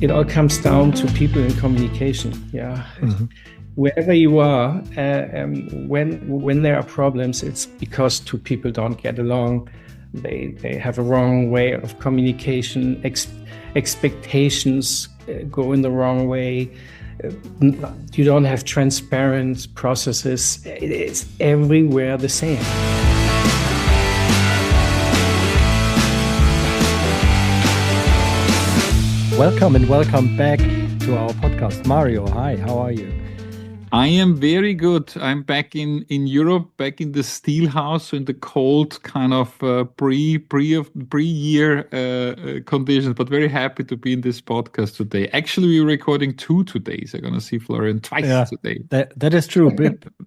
It all comes down to people and communication. Yeah. Mm-hmm. Wherever you are, when there are problems, it's because two people don't get along. They have a wrong way of communication. Expectations go in the wrong way. You don't have transparent processes. It's everywhere the same. Welcome and welcome back to our podcast. Mario, hi, how are you? I am very good. I'm back in Europe, back in the steel house, in the cold kind of pre-year conditions, but very happy to be in this podcast today. Actually, we're recording two today, so I'm going to see Florian twice today. That is true,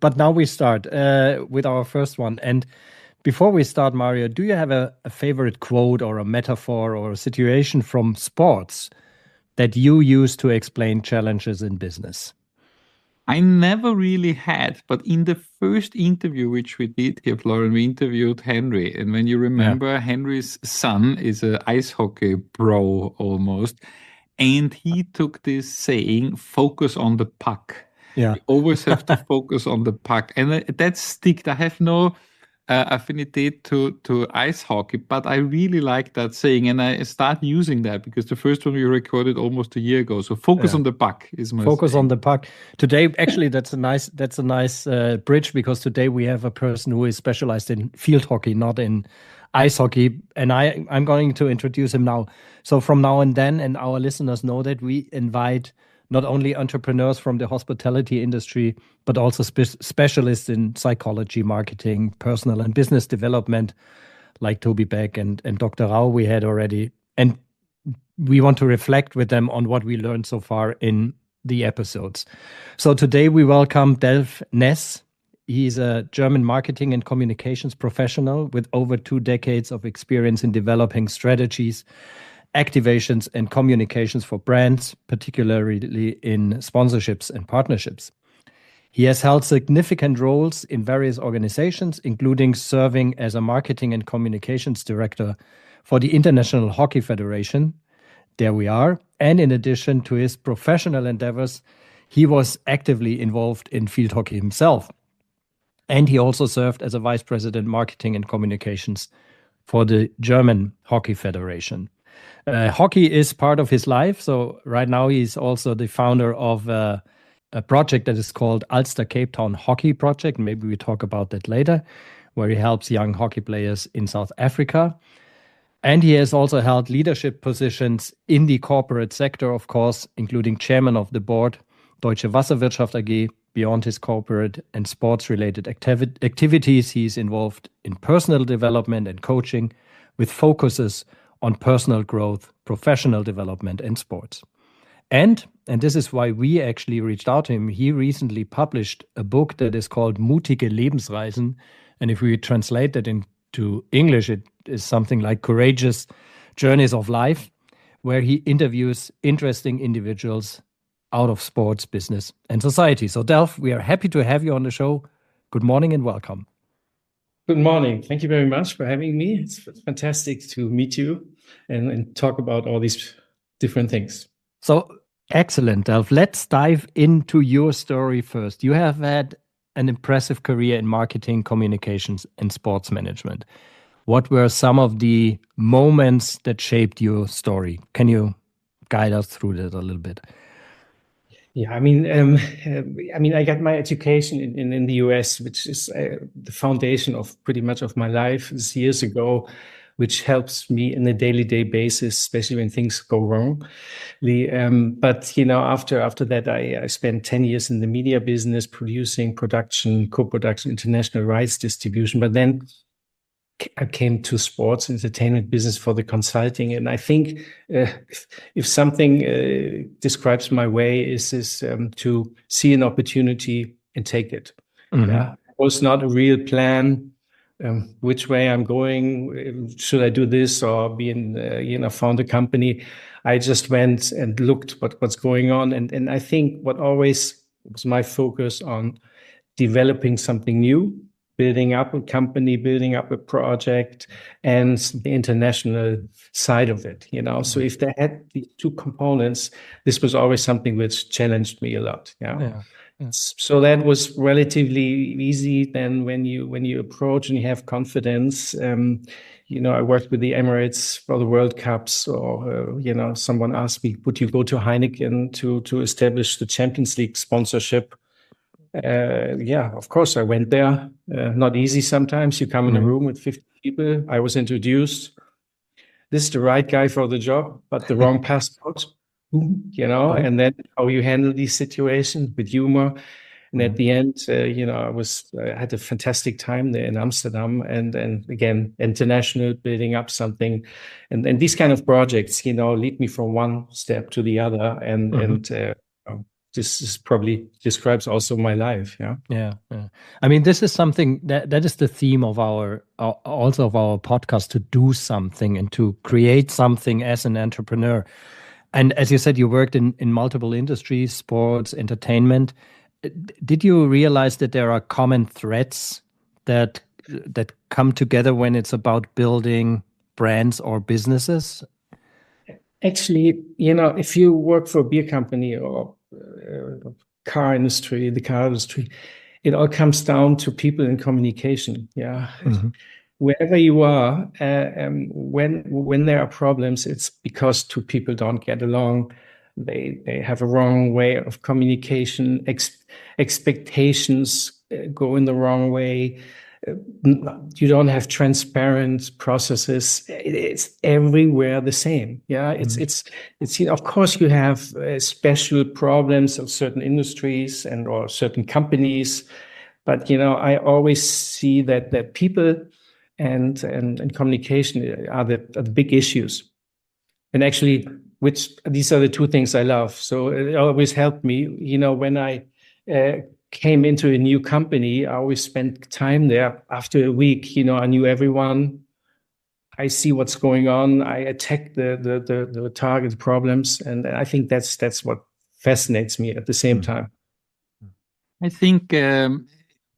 but now we start with our first one. And before we start, Mario, do you have a favorite quote or a metaphor or a situation from sports that you use to explain challenges in business? I never really had, but in the first interview which we did here, Florian, we interviewed Henry. And when you remember, Henry's son is an ice hockey pro almost. And he took this saying, focus on the puck. Yeah. You always have to focus on the puck. And that sticked. I have no affinity to ice hockey, but I really like that saying, and I start using that because the first one we recorded almost a year ago. So focus on the puck is my focus saying. On the puck. Today, actually, that's a nice bridge, because today we have a person who is specialized in field hockey, not in ice hockey, and I'm going to introduce him now. So from now and then, and our listeners know that we invite not only entrepreneurs from the hospitality industry, but also specialists in psychology, marketing, personal and business development, like Toby Beck and Dr. Rao we had already. And we want to reflect with them on what we learned so far in the episodes. So today we welcome Delf Ness. He's a German marketing and communications professional with over 2 decades of experience in developing strategies, activations and communications for brands, particularly in sponsorships and partnerships. He has held significant roles in various organizations, including serving as a marketing and communications director for the International Hockey Federation. There we are. And in addition to his professional endeavors, he was actively involved in field hockey himself. And he also served as a vice president marketing and communications for the German Hockey Federation. Hockey is part of his life. So right now he's also the founder of a project that is called Alster Capetown Hockey project. Maybe we talk about that later, where he helps young hockey players in South Africa. And he has also held leadership positions in the corporate sector, of course, including chairman of the board, Deutsche Wasserwirtschaft AG. Beyond his corporate and sports-related activities, he is involved in personal development and coaching with focuses on personal growth, professional development, and sports. And this is why we actually reached out to him. He recently published a book that is called Mutige Lebensreisen. And if we translate that into English, it is something like Courageous Journeys of Life, where he interviews interesting individuals out of sports, business, and society. So Delf, we are happy to have you on the show. Good morning and welcome. Good morning. Thank you very much for having me. It's fantastic to meet you and talk about all these different things. So excellent, Delf. Let's dive into your story first. You have had an impressive career in marketing, communications, and sports management. What were some of the moments that shaped your story? Can you guide us through that a little bit? Yeah, I mean, I got my education in the US, which is the foundation of pretty much of my life. This years ago, which helps me in a day-to-day basis, especially when things go wrong. But after that, I spent 10 years in the media business, producing, production, co-production, international rights distribution. But then I came to sports entertainment business for the consulting. And I think if something describes my way is to see an opportunity and take it. Mm-hmm. Yeah, it was not a real plan. Which way I'm going? Should I do this or found a company? I just went and looked what's going on. And I think what always was my focus on developing something new, building up a company, building up a project, and the international side of it, So if they had these two components, this was always something which challenged me a lot. Yeah. So that was relatively easy. Then when you approach and you have confidence, I worked with the Emirates for the World Cups, or someone asked me, would you go to Heineken to establish the Champions League sponsorship? Yeah, of course I went there. Not easy sometimes. You come in a room with 50 people. I was introduced. This is the right guy for the job, but the wrong passport, and then how you handle these situations with humor. And at the end, I had a fantastic time there in Amsterdam, and again, international, building up something, and these kind of projects, lead me from one step to the other, and this is probably describes also my life. Yeah. I mean, this is something that is the theme of our podcast, to do something and to create something as an entrepreneur. And as you said, you worked in multiple industries, sports, entertainment. Did you realize that there are common threads that come together when it's about building brands or businesses? Actually, if you work for a beer company or the car industry, it all comes down to people and communication. Yeah. Wherever you are, when there are problems, it's because two people don't get along. They have a wrong way of communication. Expectations go in the wrong way. You don't have transparent processes. It's everywhere the same. Yeah, it's of course you have special problems of certain industries or certain companies, but I always see that people and communication are the big issues, and actually, these are the two things I love. So it always helped me. When I came into a new company, I always spent time there. After a week, I knew everyone. I see what's going on. I attack the target problems, and I think that's what fascinates me at the same time. I think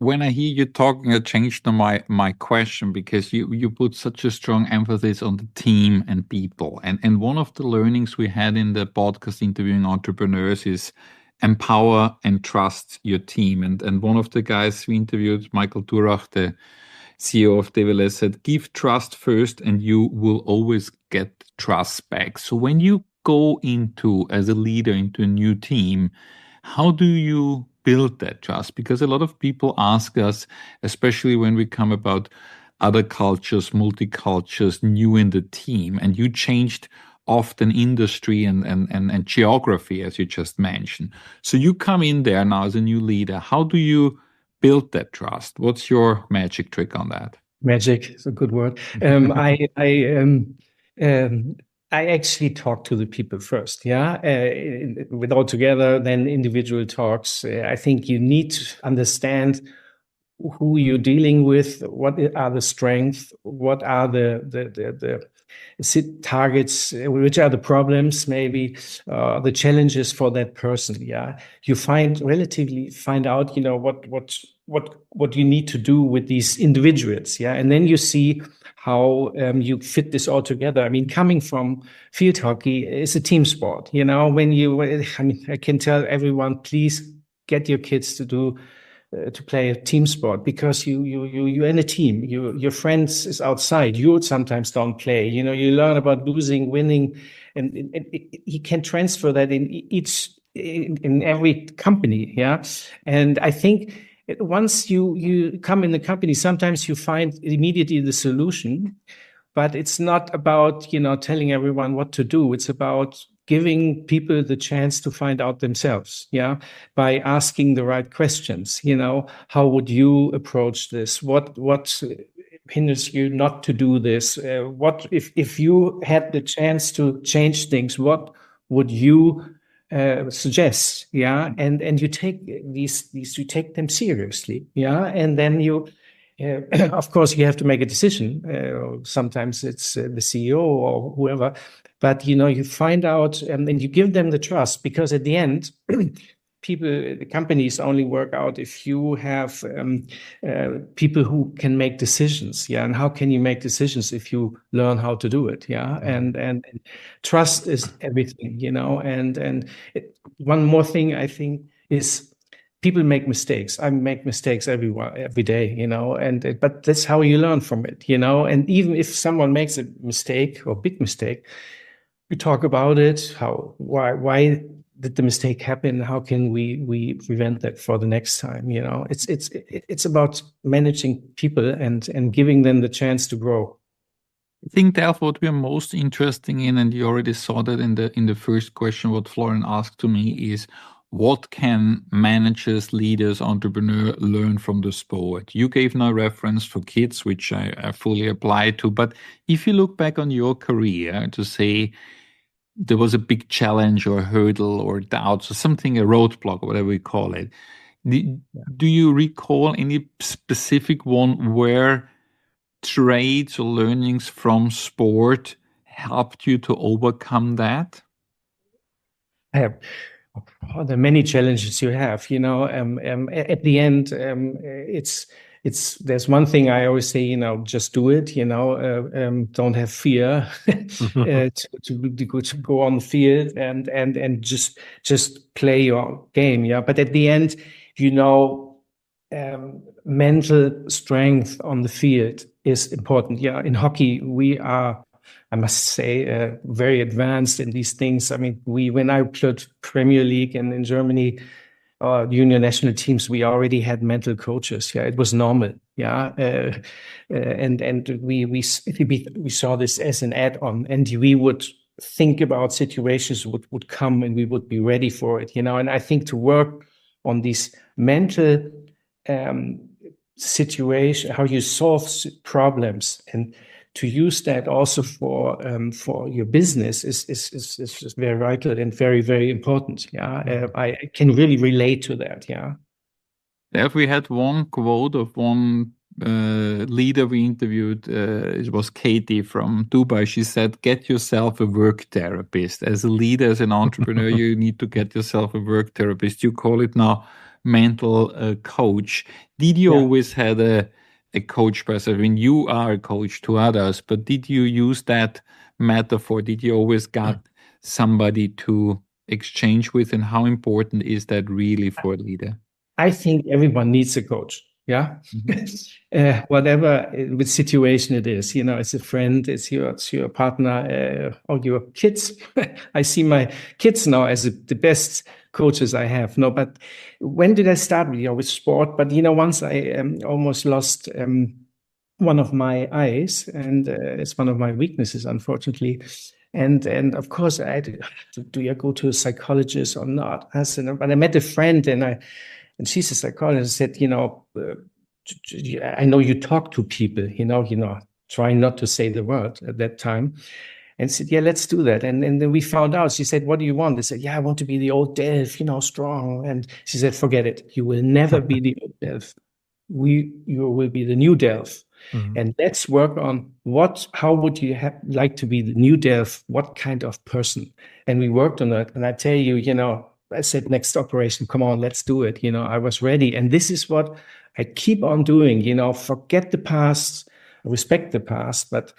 when I hear you talking, it changed my question, because you put such a strong emphasis on the team and people. And one of the learnings we had in the podcast interviewing entrepreneurs is empower and trust your team. And one of the guys we interviewed, Michael Durach, the CEO of DVLS, said, give trust first and you will always get trust back. So when you go as a leader into a new team, how do you build that trust? Because a lot of people ask us, especially when we come about other cultures, multicultures, new in the team, and you changed often industry and geography, as you just mentioned. So you come in there now as a new leader. How do you build that trust? What's your magic trick on that? Magic is a good word. I actually talk to the people first, with all together, then individual talks. I think you need to understand who you're dealing with, what are the strengths, what are the targets, which are the problems, maybe the challenges for that person. You find out what you need to do with these individuals, and then you see how you fit this all together. I mean, coming from field hockey, is a team sport. I can tell everyone, please get your kids to play a team sport, because you're in a team. Your friends is outside. You sometimes don't play. You learn about losing, winning, and you can transfer that in every company. And I think once you come in the company, sometimes you find immediately the solution, but it's not about telling everyone what to do. It's about giving people the chance to find out themselves, by asking the right questions. How would you approach this? What hinders you not to do this? What if you had the chance to change things? What would you suggest? And you take you take them seriously, and then you. Of course, you have to make a decision. Sometimes it's the CEO or whoever, but you find out and then you give them the trust, because at the end, companies only work out if you have people who can make decisions. Yeah. And how can you make decisions if you learn how to do it? Yeah. And trust is everything, and one more thing I think is people make mistakes. I make mistakes every day, but that's how you learn from it, and even if someone makes a mistake or big mistake, we talk about it. Why did the mistake happen? How can we prevent that for the next time? It's about managing people and giving them the chance to grow. I think, Delf, what we are most interested in, and you already saw that in the first question, what Florian asked to me is, what can managers, leaders, entrepreneurs learn from the sport? You gave no reference for kids, which I fully apply to. But if you look back on your career to say there was a big challenge or hurdle or doubt or something, a roadblock, or whatever we call it, do you recall any specific one where traits or learnings from sport helped you to overcome that? There are many challenges you have, at the end, there's one thing I always say, just do it, don't have fear to go on the field and just play your game. Yeah. But at the end, mental strength on the field is important. Yeah. In hockey, we are, I must say, very advanced in these things. I mean, when I played Premier League and in Germany, junior national teams, we already had mental coaches. Yeah, it was normal. Yeah, and we saw this as an add-on, and we would think about situations would come, and we would be ready for it. And I think to work on these mental situation, how you solve problems, and to use that also for your business is very vital and very, very important. Yeah, I can really relate to that. Yeah. If we had one quote of one leader we interviewed, it was Katie from Dubai. She said, "Get yourself a work therapist." As a leader, as an entrepreneur, you need to get yourself a work therapist. You call it now mental coach. Did you always had a coach person? I mean, you are a coach to others, but did you use that metaphor? Did you always got somebody to exchange with, and how important is that really for a leader? I think everyone needs a coach. Yeah. Whatever with situation it is, it's a friend, it's your partner, or your kids. I see my kids now as the best coaches I have. No, but when did I start with sport? But once I almost lost one of my eyes, and it's one of my weaknesses, unfortunately. And of course, do you go to a psychologist or not? But I met a friend, and she's a psychologist, said, I know you talk to people, trying not to say the word at that time. And said, yeah, let's do that. And then we found out, she said, what do you want? I said, yeah, I want to be the old Delf, strong. And she said, forget it. You will never be the old Delf. You will be the new Delf. Mm-hmm. And let's work on how would you like to be the new Delf? What kind of person? And we worked on that. And I tell you, I said, next operation, come on, let's do it. I was ready. And this is what I keep on doing, forget the past, respect the past, but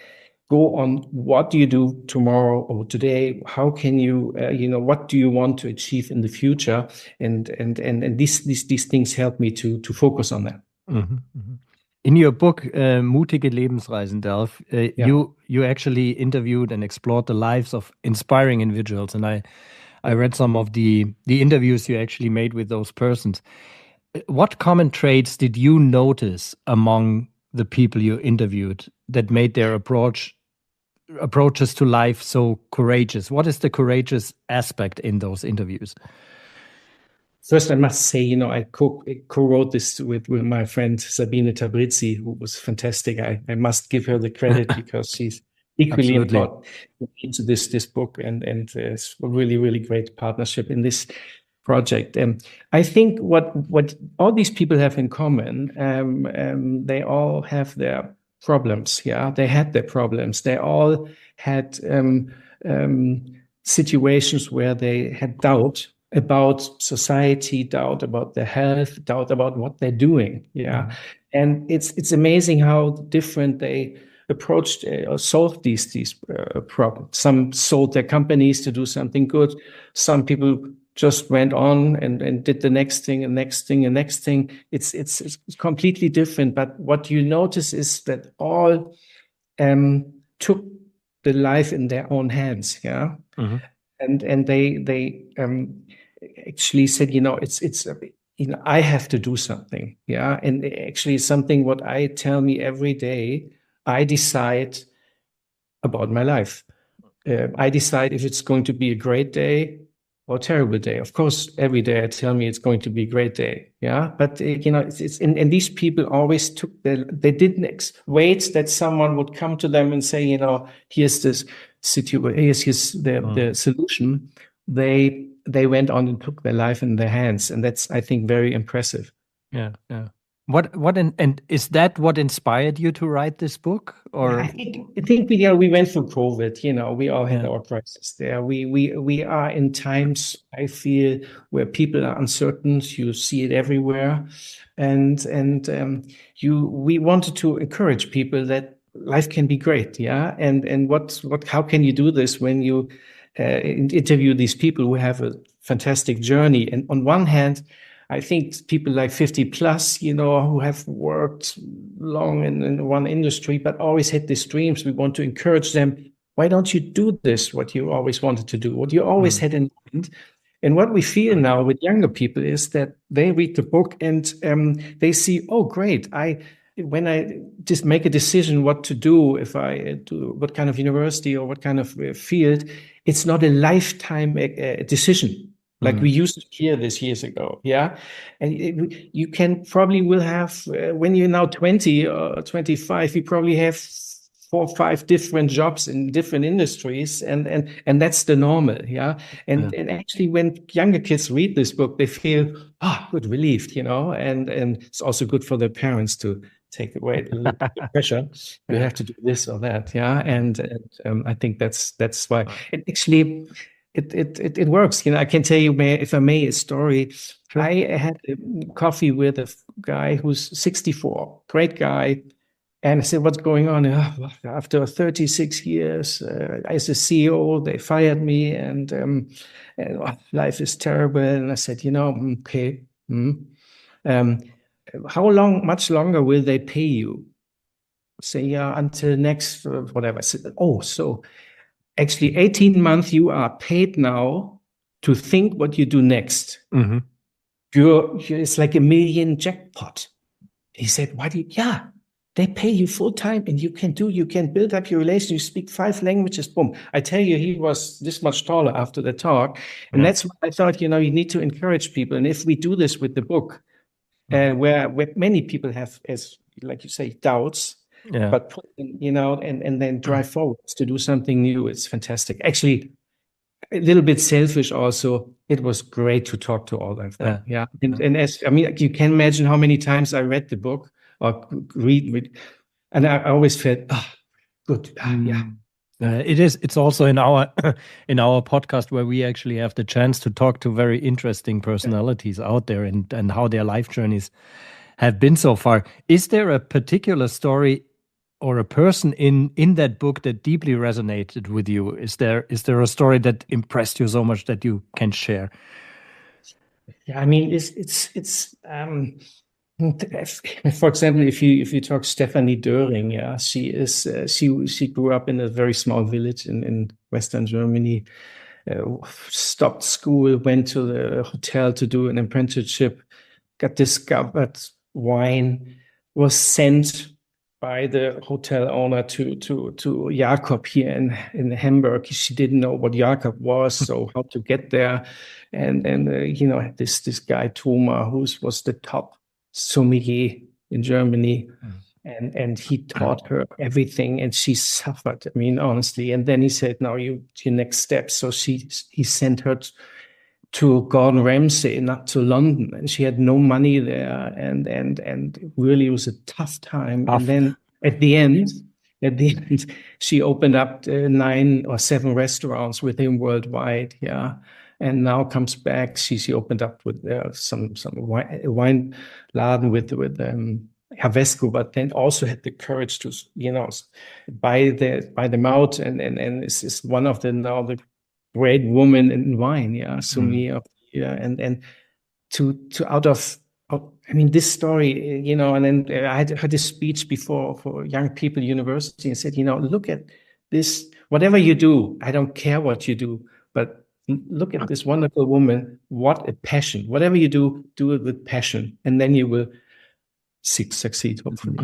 go on, what do you do tomorrow or today? How can you, what do you want to achieve in the future? And these things help me to focus on that. Mm-hmm, mm-hmm. In your book, Mutige Lebensreisen, Delf, you actually interviewed and explored the lives of inspiring individuals. And I read some of the interviews you actually made with those persons. What common traits did you notice among the people you interviewed that made their approaches to life so courageous? What is the courageous aspect in those interviews? First, I must say, I co-wrote this with my friend Sabine Tabrizi, who was fantastic. I must give her the credit because she's equally important into this book, and it's a really, really great partnership in this project. I think what all these people have in common, they all have their problems. Yeah, they had their problems. They all had situations where they had doubt. about society, doubt about their health, doubt about what they're doing. Yeah. And it's amazing how different they approached or solved these problems. Some sold their companies to do something good. Some people just went on and did the next thing and next thing and next thing. It's completely different. But what you notice is that all took the life in their own hands. Yeah. And they actually said, it's I have to do something. Yeah. And actually something what I tell me every day, I decide about my life. I decide if it's going to be a great day or a terrible day. Of course, every day I tell me it's going to be a great day. Yeah. But, and these people always they didn't wait that someone would come to them and say, here's this situation, here's the solution. They went on and took their life in their hands. And that's, I think, very impressive. Yeah. Yeah. And is that what inspired you to write this book? Or I think we went through COVID. We all had our crisis there. We are in times, I feel, where people are uncertain. You see it everywhere, and we wanted to encourage people that life can be great. Yeah, and how can you do this when you interview these people who have a fantastic journey? And on one hand, I think people like 50 plus, who have worked long in one industry, but always had these dreams. We want to encourage them. Why don't you do this? What you always wanted to do, what you always had in mind. And what we feel now with younger people is that they read the book and they see, oh, great. When I just make a decision what to do, if I do what kind of university or what kind of field, it's not a lifetime decision. Like we used to hear this years ago, yeah? And you will have, when you're now 20 or 25, you probably have 4 or 5 different jobs in different industries, and that's the normal, yeah? And actually, when younger kids read this book, they feel, good, relieved, and it's also good for their parents to take away the pressure. You have to do this or that, yeah? And I think that's why. And actually, it works. I can tell you, if I may, a story. Sure. I had a coffee with a guy who's 64, great guy. And I said, what's going on? After 36 years as a CEO, they fired me and life is terrible. And I said, okay. Much longer will they pay you? Say, until next, whatever. I said, so actually 18 months you are paid now to think what you do next. It's like $1 million jackpot. He said, why they pay you full time and you can build up your relation. You speak 5 languages, boom. I tell you, he was this much taller after the talk. And that's why I thought, you need to encourage people. And if we do this with the book, where many people have, as like you say, doubts, but put and then drive forward to do something new. It's fantastic. Actually, a little bit selfish also. It was great to talk to all of them. Yeah. And you can imagine how many times I read the book or read, and I always felt, good. Yeah. It's also in our podcast where we actually have the chance to talk to very interesting personalities out there and how their life journeys have been so far. Is there a particular story or a person in that book that deeply resonated with you? Is there a story that impressed you so much that you can share? Yeah, I mean, it's for example, if you talk Stephanie Döring, yeah, she grew up in a very small village in Western Germany, stopped school, went to the hotel to do an apprenticeship, got discovered wine, was sent by the hotel owner to Jakob here in Hamburg. She didn't know what Jakob was, so how to get there, and this guy Thoma, who was the top sommelier in Germany, and he taught her everything, and she suffered. I mean, honestly. And then he said, "Now your next step." So he sent her to Gordon Ramsay, not to London, and she had no money there, and really it was a tough time. And then at the end, she opened up 9 or 7 restaurants with him worldwide. Yeah, and now comes back. She opened up with some wine laden with Havesco, but then also had the courage to, buy them out, and is one of the great women in wine, Sumi of the year, and to out of I mean, this story, and then I had heard this speech before for young people university and said, look at this, whatever you do, I don't care what you do, but look at this wonderful woman, what a passion. Whatever you do it with passion, and then you will succeed, hopefully.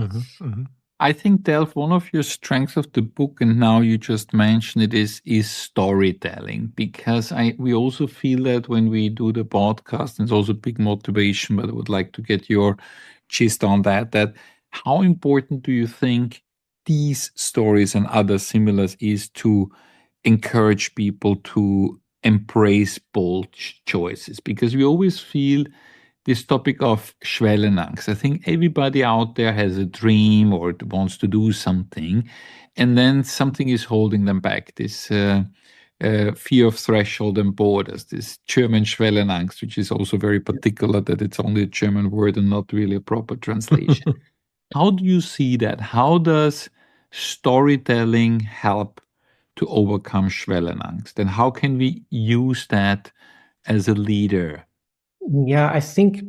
I think, Delf, one of your strengths of the book, and now you just mentioned it, is storytelling, because we also feel that when we do the podcast, and it's also a big motivation, but I would like to get your gist on that how important do you think these stories and other similars is to encourage people to embrace bold choices? Because we always feel this topic of Schwellenangst. I think everybody out there has a dream or wants to do something, and then something is holding them back. This fear of threshold and borders, this German Schwellenangst, which is also very particular that it's only a German word and not really a proper translation. How do you see that? How does storytelling help to overcome Schwellenangst? And how can we use that as a leader? Yeah, I think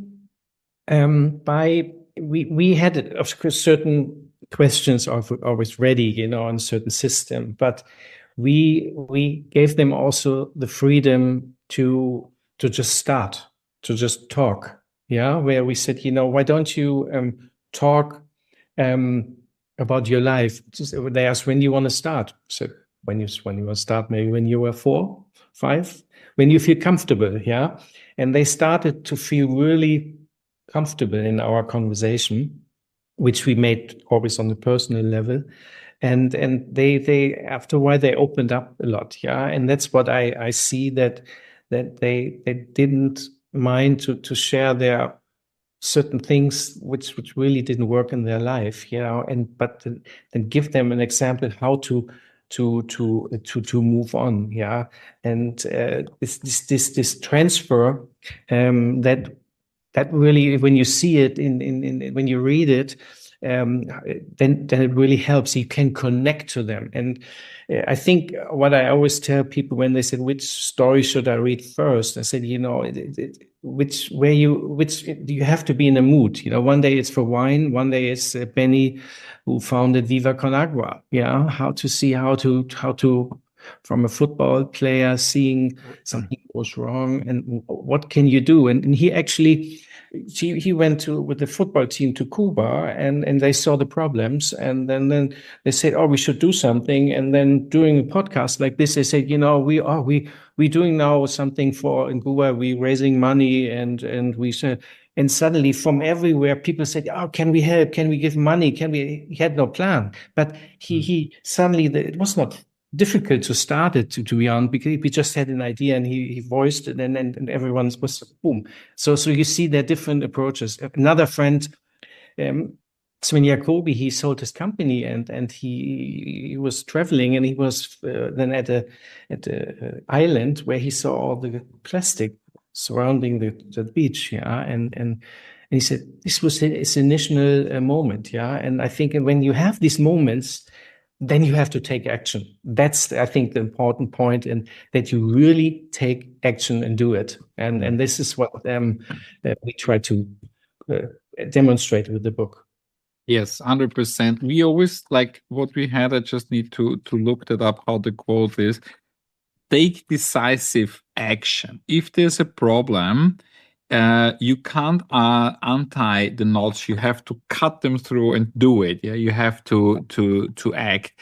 we had, of course, certain questions always ready, on a certain system, but we gave them also the freedom to just start, to just talk, where we said, why don't you talk about your life? They asked, when do you want to start? So when you want to start, maybe when you were 4, 5, when you feel comfortable, And they started to feel really comfortable in our conversation, which we made always on the personal level. And they after a while, they opened up a lot. And that's what I see, that they didn't mind to share their certain things which really didn't work in their life, but then give them an example how to move on, and this transfer, that really, when you see it in when you read it, then it really helps. You can connect to them, and I think what I always tell people when they said, which story should I read first, I said, which you have to be in a mood. One day it's for wine, one day it's Benny who founded Viva Con Agua. How to from a football player seeing something goes wrong, and what can you do? And he actually he went with the football team to Cuba, and they saw the problems, and then they said, oh, we should do something. And then doing a podcast like this, they said, we're doing now something in Cuba, we're raising money, and we said, and suddenly from everywhere people said, oh, can we help? Can we give money? He had no plan, but he suddenly, it was not difficult to start it, to be honest, because we just had an idea, and he voiced it, and everyone was boom. So you see there are different approaches. Another friend, Sven Jacobi, he sold his company, and he was traveling, and he was then at a island where he saw all the plastic surrounding the beach, and he said this was his initial moment, and I think when you have these moments, then you have to take action. That's, I think, the important point, and that you really take action and do it. And this is what we try to demonstrate with the book. Yes, 100%. We always like what we had. I just need to look that up, how the quote is. Take decisive action. If there's a problem, you can't untie the knots. You have to cut them through and do it. You have to act.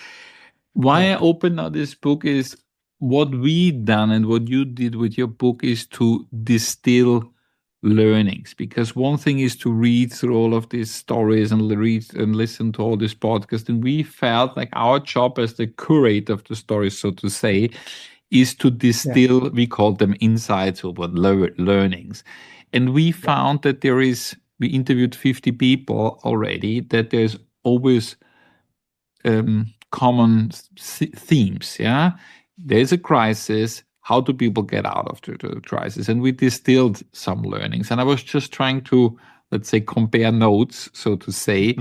Why I opened now this book is what we done, and what you did with your book is to distill learnings. Because one thing is to read through all of these stories and read and listen to all this podcast, and we felt like our job as the curator of the stories, so to say, is to distill, we call them insights or learnings. And we found that we interviewed 50 people already, that there's always common themes. There's a crisis. how do people get out of the crisis? And we distilled some learnings. And I was just trying to, let's say, compare notes, so to say.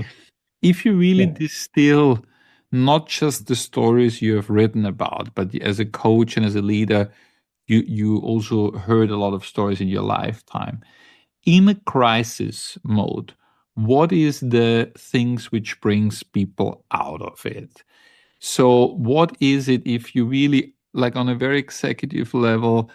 If you really distill not just the stories you have written about, but as a coach and as a leader, you also heard a lot of stories in your lifetime. In a crisis mode, what is the things which brings people out of it? So what is it, if you really, like on a very executive level,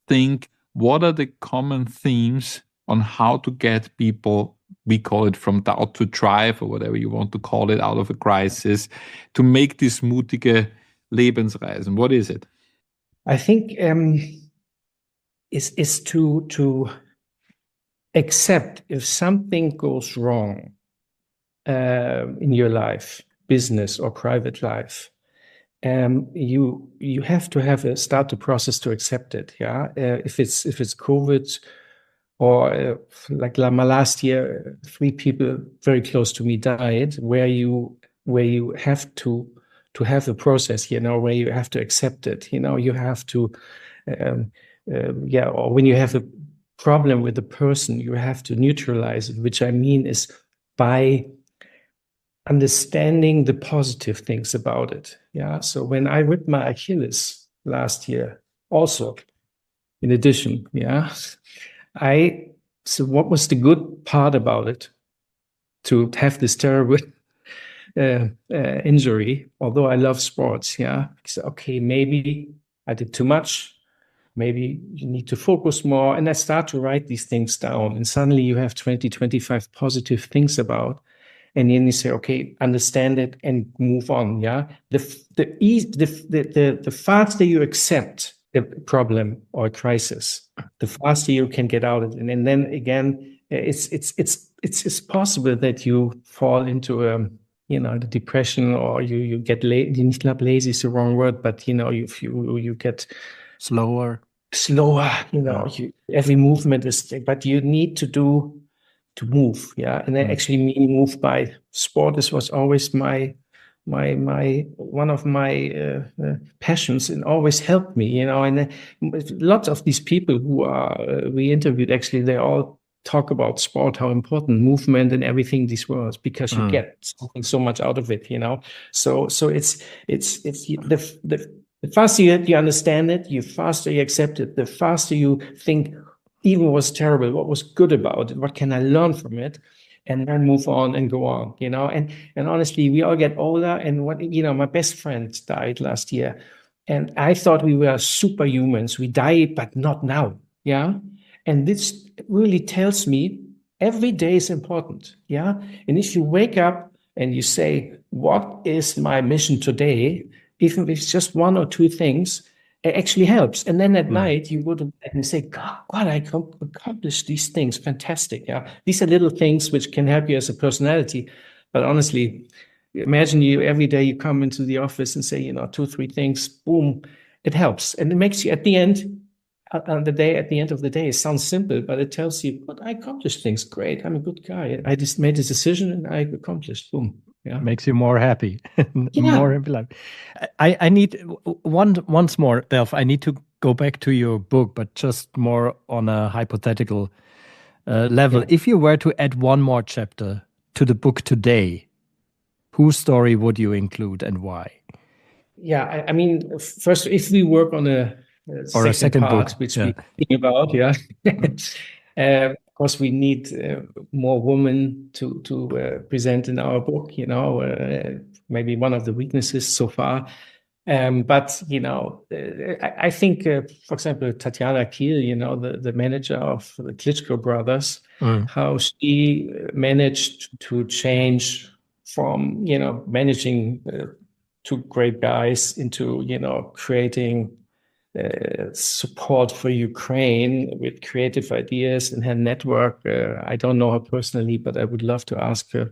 think what are the common themes on how to get people, we call it from doubt to thrive, or whatever you want to call it, out of a crisis, to make this mutige Lebensreisen? What is it? I think is to accept if something goes wrong in your life, business or private life. You have to start the process to accept it. Yeah, if it's COVID, or like my last year, 3 people very close to me died. Where you have to have a process, where you have to accept it. You have to, or when you have a problem with a person, you have to neutralize it. Which I mean is by understanding the positive things about it. Yeah. So when I ripped my Achilles last year, also, in addition, so what was the good part about it? To have this terrible injury, although I love sports, So, okay, maybe I did too much. Maybe you need to focus more. And I start to write these things down. And suddenly you have 20, 25 positive things about. And then you say, okay, understand it and move on. Yeah. The faster you accept a problem or a crisis, the faster you can get out of it. And then again, it's possible that you fall into the depression, or you get lazy. Not lazy is the wrong word, but you get slower. Every movement is, but you need to move. Yeah. And I actually mean move by sport. This was always my one of my passions, and always helped me, and lots of these people who we interviewed, actually, they all talk about sport, how important movement and everything this was, because you get something so much out of it, so it's the faster you understand it, the faster you accept it, the faster you think, even was terrible, what was good about it, what can I learn from it, and then move on and go on, and honestly, we all get older. And my best friend died last year, and I thought we were superhumans. We died, but not now. Yeah. And this really tells me every day is important. Yeah. And if you wake up and you say, what is my mission today? Even if it's just 1 or 2 things, it actually helps. And then at night you go to bed and say, God, I accomplished these things. Fantastic. Yeah. These are little things which can help you as a personality. But honestly, imagine every day you come into the office and say, 2, 3 things, boom, it helps. And it makes you at the end of the day, it sounds simple, but it tells you, but I accomplished things. Great. I'm a good guy. I just made a decision and I accomplished. Boom. Yeah. Makes you more happy. More happy life. I need once more, Delf, I need to go back to your book, but just more on a hypothetical level. If you were to add one more chapter to the book today, whose story would you include and why? Yeah, I mean, first, if we work on a second part, book, which we think about, of course, we need more women to present in our book. Maybe one of the weaknesses so far. But I think, for example, Tatjana Kiel, the manager of the Klitschko brothers, how she managed to change from managing 2 great guys into creating support for Ukraine with creative ideas and her network. I don't know her personally, but I would love to ask her.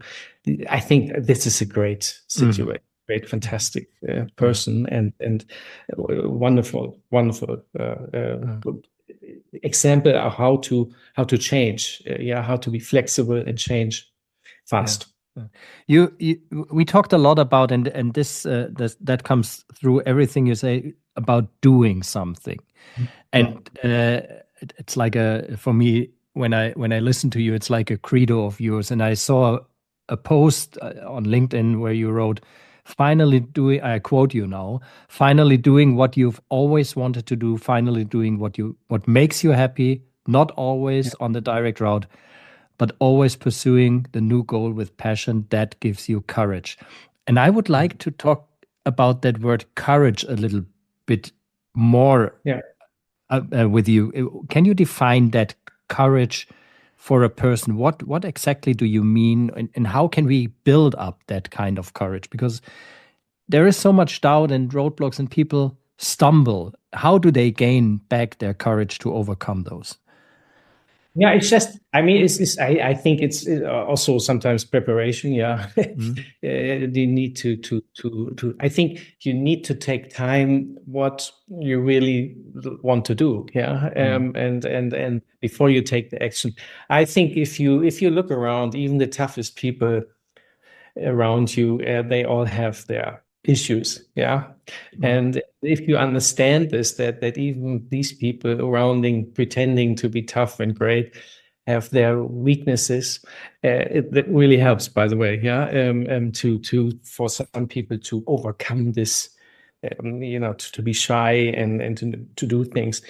I think this is a great situation. Great, fantastic person, and wonderful example of how to change. How to be flexible and change fast. We talked a lot about, and this that comes through everything you say, about doing something. And it's like for me, when I listen to you, it's like a credo of yours. And I saw a post on LinkedIn where you wrote, finally doing, I quote you now, finally doing what you've always wanted to do, finally doing what makes you happy, not always on the direct route, but always pursuing the new goal with passion. That gives you courage. And I would like to talk about that word courage a little bit more with you. Can you define that courage for a person? What exactly do you mean, and how can we build up that kind of courage? Because there is so much doubt and roadblocks, and people stumble. How do they gain back their courage to overcome those? Yeah, it's just, I mean, I think it's also sometimes preparation. Yeah. You need to, I think you need to take time what you really want to do. Yeah. And before you take the action, I think if you look around, even the toughest people around you, they all have their issues. Yeah. And if you understand this, that even these people pretending to be tough and great have their weaknesses, that really helps, by the way. Yeah. For some people to overcome this, to be shy and to do things.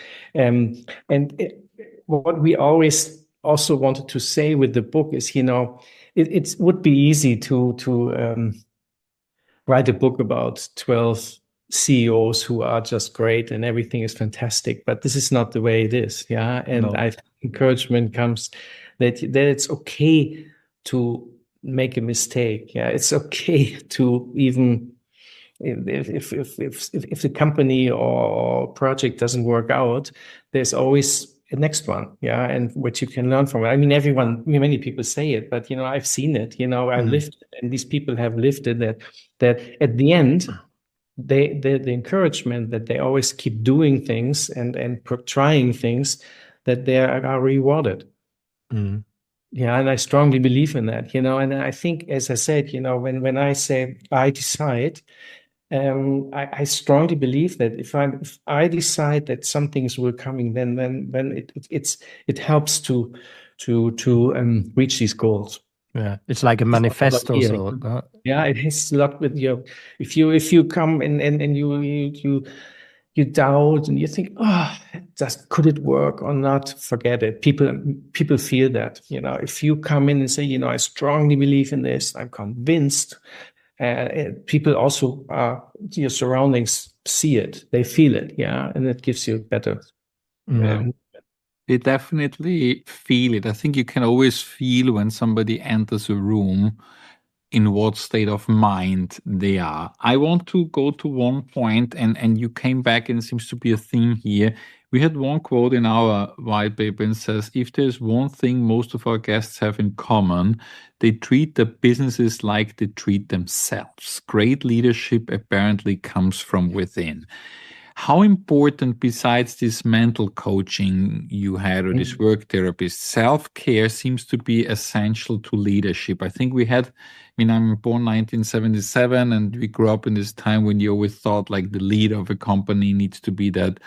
What we always also wanted to say with the book is, it would be easy to write a book about 12 CEOs who are just great and everything is fantastic, but this is not the way it is. Yeah. And I think encouragement comes that it's okay to make a mistake. Yeah. It's okay to even if the company or project doesn't work out, there's always a next one. Yeah. And what you can learn from it. I mean, many people say it, but I've seen it, I lived it, and these people have lived it, that at the end, the encouragement that they always keep doing things and trying things, that they are rewarded. Yeah, and I strongly believe in that, and I think, as I said, when I say I decide, I strongly believe that if I decide that some things will coming, then it helps to reach these goals. Yeah, it's like a manifesto. So yeah, it has a lot with if you come and you doubt and you think, could it work or not? Forget it. People feel that, if you come in and say, I strongly believe in this, I'm convinced. People also, your surroundings see it, they feel it, yeah, and it gives you better. They definitely feel it. I think you can always feel when somebody enters a room in what state of mind they are. I want to go to one point, and you came back, and it seems to be a theme here. We had one quote in our white paper and says, if there's one thing most of our guests have in common, they treat their businesses like they treat themselves. Great leadership apparently comes from within. How important, besides this mental coaching you had or this work therapist, self-care seems to be essential to leadership? I think I'm born 1977, and we grew up in this time when you always thought like the leader of a company needs to be that,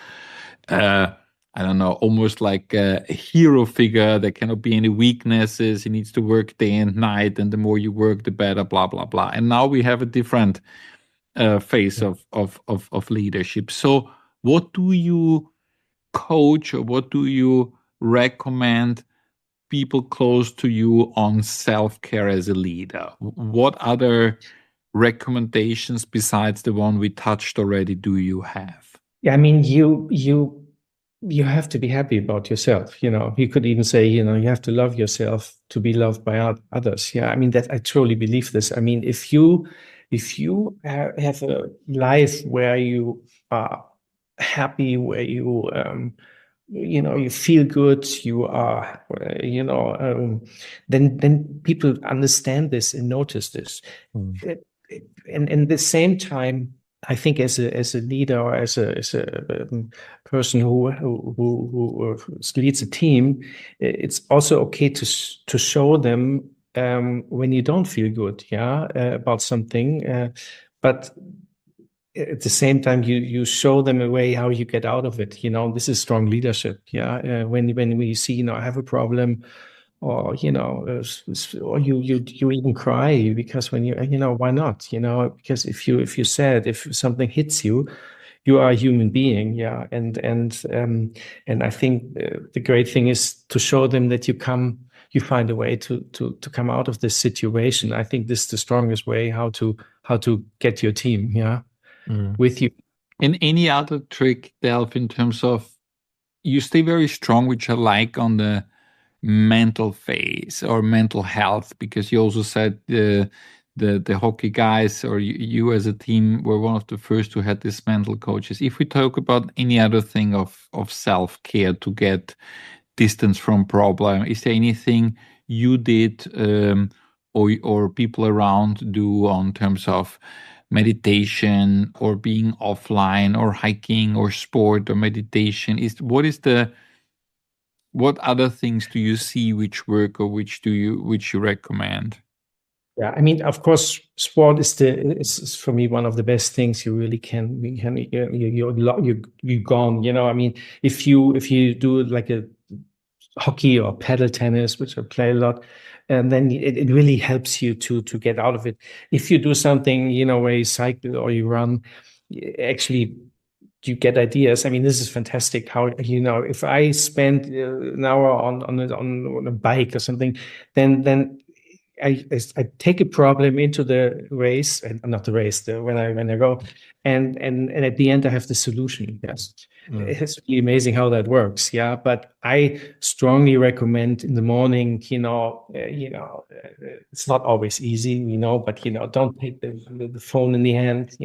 I don't know, almost like a hero figure. There cannot be any weaknesses. He needs to work day and night, and the more you work, the better, blah, blah, blah. And now we have a different phase of leadership. So what do you coach, or what do you recommend people close to you on self-care as a leader? What other recommendations besides the one we touched already do you have? Yeah, I mean, you have to be happy about yourself. You could even say, you have to love yourself to be loved by others. Yeah, I mean, that I truly believe this. I mean, if you have a life where you are happy, where you you feel good, you are then people understand this and notice this. And at the same time, I think as a leader, or as a person who leads a team, it's also okay to show them when you don't feel good, about something, but at the same time, you show them a way how you get out of it. This is strong leadership. Yeah, when we see, I have a problem, or or you even cry because when why not? Because if you're sad, if something hits you, you are a human being. Yeah, and I think the great thing is to show them that you find a way to come out of this situation. I think this is the strongest way how to get your team. Yeah. With you. And any other trick, Delf, in terms of you stay very strong, which I like on the mental phase or mental health, because you also said the hockey guys or you as a team were one of the first who had these mental coaches. If we talk about any other thing of self-care to get distance from problem, is there anything you did or people around do on terms of meditation or being offline or hiking or sport or meditation? What other things do you see which work or which you recommend? Yeah, I mean, of course, sport is for me one of the best things you really can. You're gone. I mean, if you do like a hockey or paddle tennis, which I play a lot, and then it really helps you to get out of it. If you do something, where you cycle or you run, actually you get ideas. I mean, this is fantastic. How if I spend an hour on a bike or something, then I take a problem into the race, and not the race, when I go, and at the end I have the solution. Yes. It's really amazing how that works. Yeah, but I strongly recommend in the morning. It's not always easy, but don't take the phone in the hand.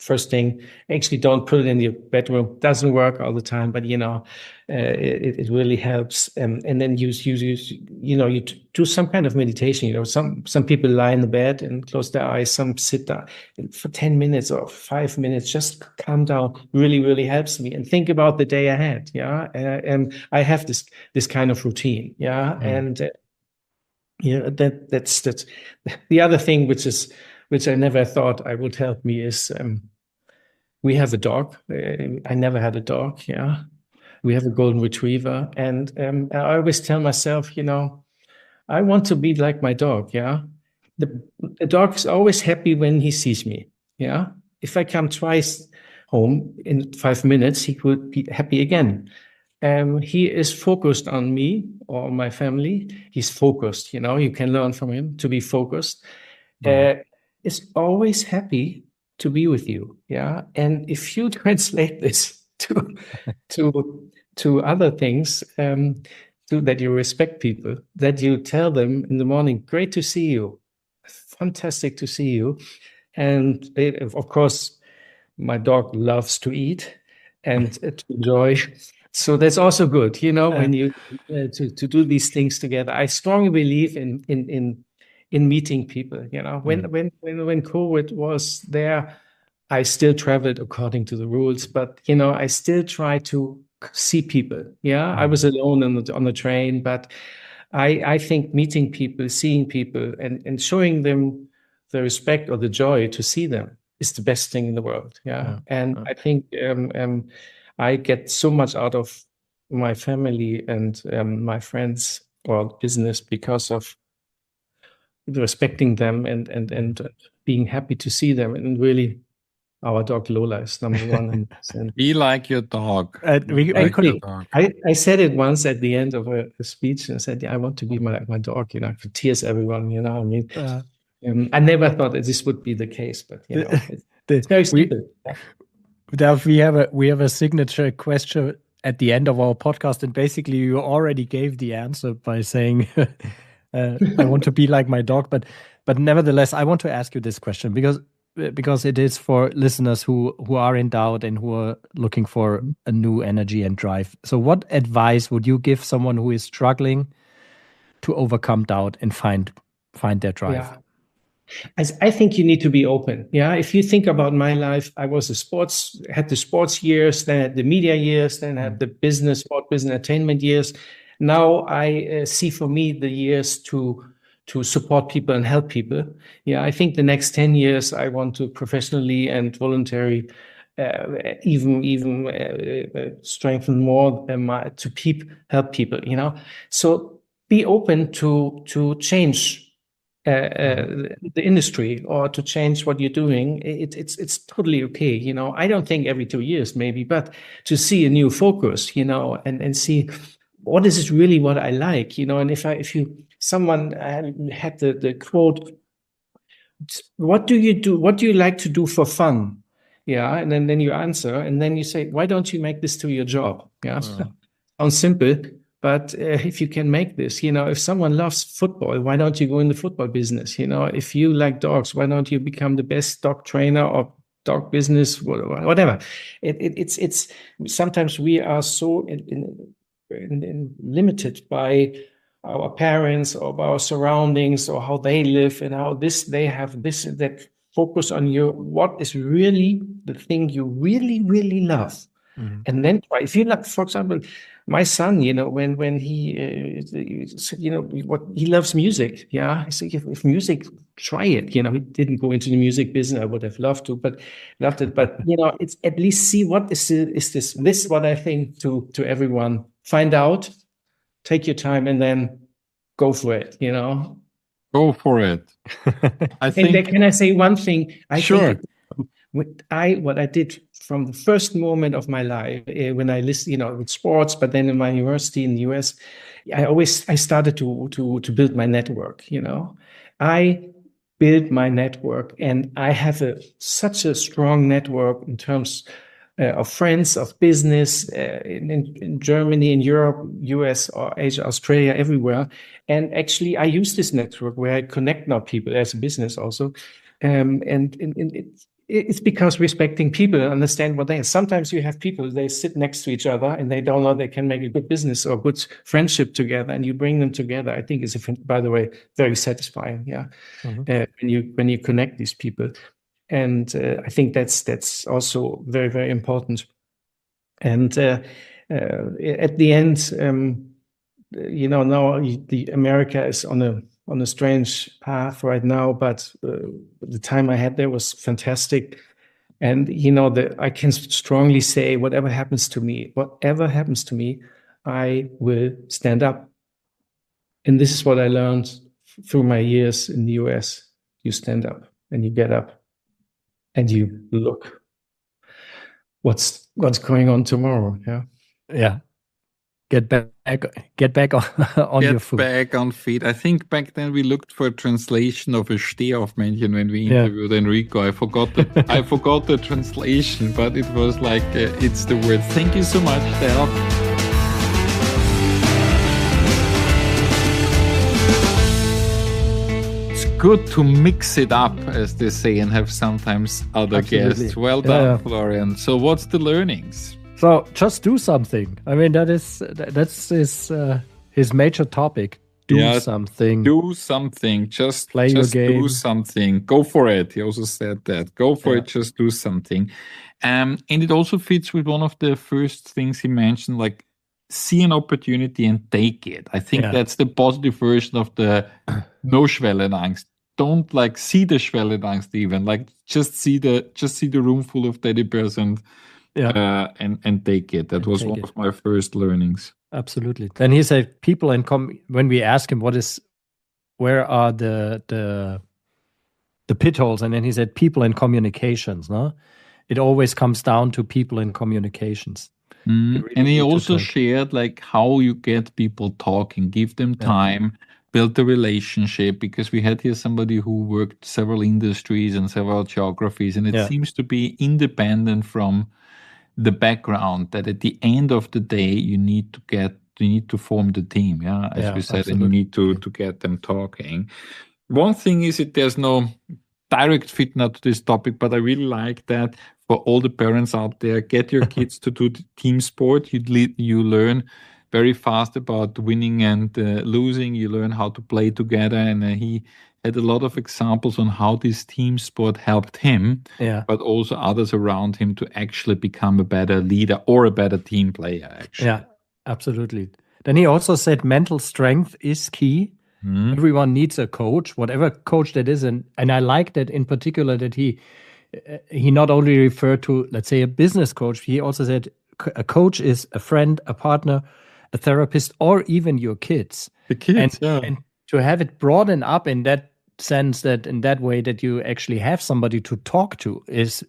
First thing, actually don't put it in your bedroom. Doesn't work all the time, but it really helps. And then you do some kind of meditation. Some people lie in the bed and close their eyes. Some sit down for 10 minutes or 5 minutes. Just calm down. Really, really helps me. And think about the day ahead. Yeah, and I have this kind of routine. Yeah, and that's the other thing, which I never thought I would help me is we have a dog. I never had a dog. Yeah. We have a golden retriever, and I always tell myself, I want to be like my dog. Yeah, the dog is always happy when he sees me. Yeah, if I come twice home in 5 minutes, he would be happy again. He is focused on me or my family. He's focused. You can learn from him to be focused. Is always happy to be with you. Yeah, and if you translate this to other things, so that you respect people, that you tell them in the morning, great to see you, fantastic to see you. And of course, my dog loves to eat and to enjoy. So that's also good, when you to do these things together. I strongly believe in meeting people. When COVID was there, I still traveled according to the rules, but I still try to see people. Yeah, I was alone on the train, but I think meeting people, seeing people, and showing them the respect or the joy to see them is the best thing in the world. Yeah, and I think I get so much out of my family and my friends or business because of respecting them and being happy to see them, and really. Our dog Lola is number one. Be like your dog. I said it once at the end of a speech, and I said, I want to be like my dog, for tears everyone, I mean, I never thought that this would be the case, but, it's very simple. Delf, we have a signature question at the end of our podcast, and basically you already gave the answer by saying, I want to be like my dog, but nevertheless, I want to ask you this question because it is for listeners who are in doubt and who are looking for a new energy and drive. So what advice would you give someone who is struggling to overcome doubt and find their drive? Yeah. I think you need to be open. Yeah. If you think about my life, I was had the sports years, then had the media years, then had the sport business attainment years. Now I see for me the years to to support people and help people. Yeah, I think the next 10 years I want to professionally and voluntarily even strengthen more to help people. So be open to change the industry or to change what you're doing. It's totally okay. I don't think every 2 years maybe, but to see a new focus, and see what is it really what I like, and someone had the quote, what do you do? What do you like to do for fun? Yeah. And then you answer, and then you say, why don't you make this to your job? Yeah. Sounds simple. But if you can make this, if someone loves football, why don't you go in the football business? If you like dogs, why don't you become the best dog trainer or dog business, whatever? It's sometimes we are so limited by our parents or by our surroundings or how they live and how they have that focus on you. What is really the thing you really, really love? And then try. If you like, for example, my son, when he, what he loves music. Yeah, I say, if music, try it. He didn't go into the music business. I would have loved to, but loved it. But it's at least see what is this what I think to everyone. Find out, take your time, and then go for it. Go for it. I think. Can I say one thing? Sure. What I did from the first moment of my life, when I listened, with sports, but then in my university in the US, I started to build my network. I built my network, and I have such a strong network in terms of friends, of business, in Germany, in Europe, US, or Asia, Australia, everywhere. And actually, I use this network where I connect now people as a business also, it's because respecting people and understand what they are. Sometimes you have people, they sit next to each other and they don't know they can make a good business or good friendship together, and you bring them together. I think it's, by the way, very satisfying. Yeah. When you connect these people. And I think that's also very, very important. And at the end, now the America is on a strange path right now, but the time I had there was fantastic. And I can strongly say, whatever happens to me, I will stand up. And this is what I learned through my years in the US. You stand up and you get up and you look what's going on tomorrow. Yeah. Get back on your feet. Get back on feet. I think back then we looked for a translation of a Stehaufmännchen when we interviewed Enrico. I forgot the translation, but it was like it's the word. Thank you so much, Delf. It's good to mix it up, as they say, and have sometimes other guests. Well done, Florian. So, what's the learnings? So just do something. I mean, that's his major topic. Do something. Do something. Just play your game. Do something. Go for it. He also said that. Go for it. Just do something. And it also fits with one of the first things he mentioned, like see an opportunity and take it. I think that's the positive version of the no Schwellenangst. Don't see the Schwellenangst even. Just see the room full of teddy bears and take it. That was one of my first learnings. Absolutely. Then he said, people and when we ask him where are the pit holes, and then he said, people and communications. No, it always comes down to people and communications. Really, and he also shared how you get people talking, give them time, build the relationship, because we had here somebody who worked several industries and several geographies, and it seems to be independent from the background, that at the end of the day you need to form the team, as we said, absolutely. And you need to get them talking. One thing is that there's no direct fit now to this topic, but I really like that for all the parents out there. Get your kids to do team sport. You learn very fast about winning and losing. You learn how to play together, and he had a lot of examples on how this team sport helped him, but also others around him to actually become a better leader or a better team player, actually. Yeah, absolutely. Then he also said mental strength is key. Everyone needs a coach, whatever coach that is. And I like that in particular that he not only referred to, let's say, a business coach, he also said a coach is a friend, a partner, a therapist, or even your kids. The kids, and to have it broaden up in that sense, that in that way that you actually have somebody to talk to is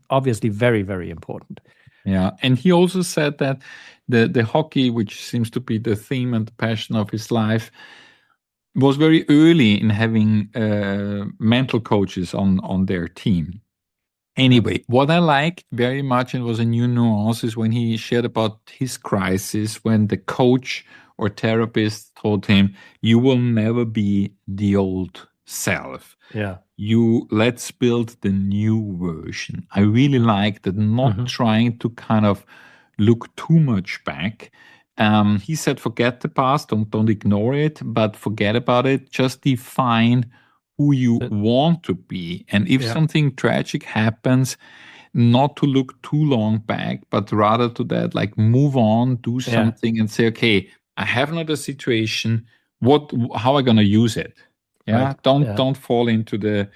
obviously very, very important. Yeah, and he also said that the hockey, which seems to be the theme and the passion of his life, was very early in having mental coaches on their team. Anyway, what I liked very much, and was a new nuance, is when he shared about his crisis, when the coach or therapist told him, you will never be the old self. Yeah. Let's build the new version. I really like that, not trying to kind of look too much back. He said, forget the past, don't ignore it, but forget about it. Just define who you want to be. And if something tragic happens, not to look too long back, but rather to that, like move on, do something and say, okay, I have another situation. How am I going to use it? Yeah. Right. Don't fall into the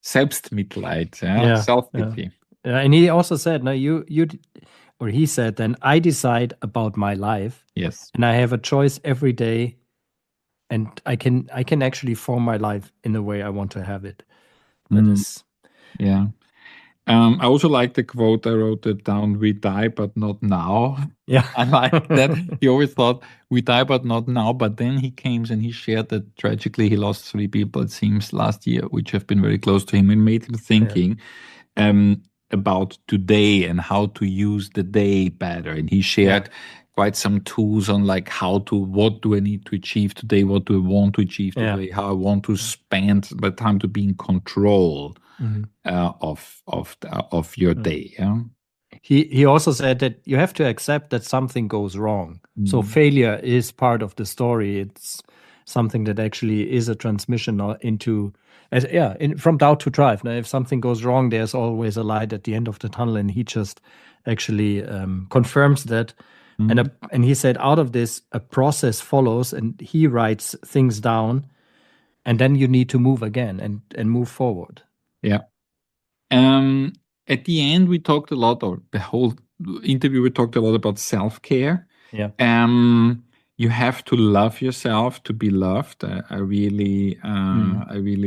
Selbstmitleid, self-pity. Yeah. And he also said, no, he said, then I decide about my life. Yes. And I have a choice every day. And I can actually form my life in the way I want to have it. That is. Yeah. I also like the quote, I wrote it down, we die, but not now. Yeah. I like that. He always thought, we die, but not now. But then he came and he shared that tragically he lost 3 people, it seems, last year, which have been very close to him, and made him thinking about today and how to use the day better. And he shared quite some tools on like what do I need to achieve today? What do I want to achieve today? How I want to spend my time to be in control of your day. Yeah. He also said that you have to accept that something goes wrong. So failure is part of the story. It's something that actually is a transmission into from doubt to drive. Now, if something goes wrong, there's always a light at the end of the tunnel, and he just actually confirms that. And he said, out of this, a process follows, and he writes things down, and then you need to move again and move forward. Yeah. At the end, we talked a lot, or the whole interview, we talked a lot about self-care. Yeah. You have to love yourself to be loved. I really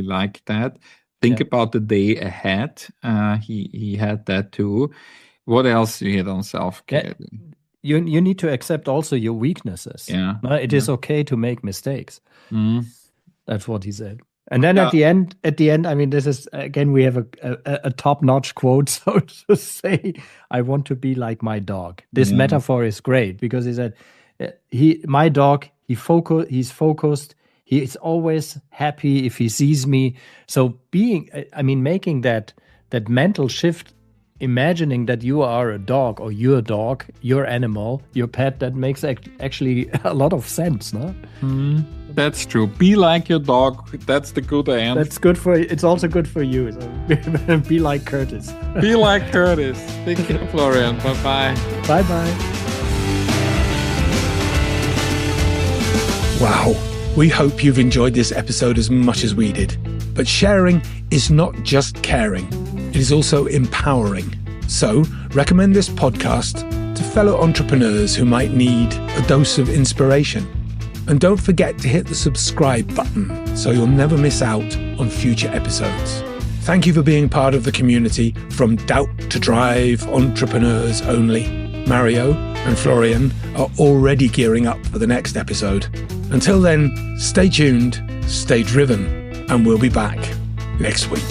like that. Think about the day ahead. He had that too. What else you had on self-care? You need to accept also your weaknesses. Yeah. It is okay to make mistakes. That's what he said. And then at the end, I mean, this is, again, we have a top-notch quote, so to say, I want to be like my dog. This metaphor is great because he said, my dog, he's focused, he is always happy if he sees me. So making that mental shift, imagining that you are a dog, or your animal, your pet, that makes actually a lot of sense, no? That's true. Be like your dog. That's the good end. That's good it's also good for you. So be like Curtis. Be like Curtis. Thank you, Florian. Bye-bye. Bye-bye. Wow. We hope you've enjoyed this episode as much as we did. But sharing is not just caring. It is also empowering. So recommend this podcast to fellow entrepreneurs who might need a dose of inspiration. And don't forget to hit the subscribe button so you'll never miss out on future episodes. Thank you for being part of the community from Doubt to Drive Entrepreneurs Only. Mario and Florian are already gearing up for the next episode. Until then, stay tuned, stay driven, and we'll be back next week.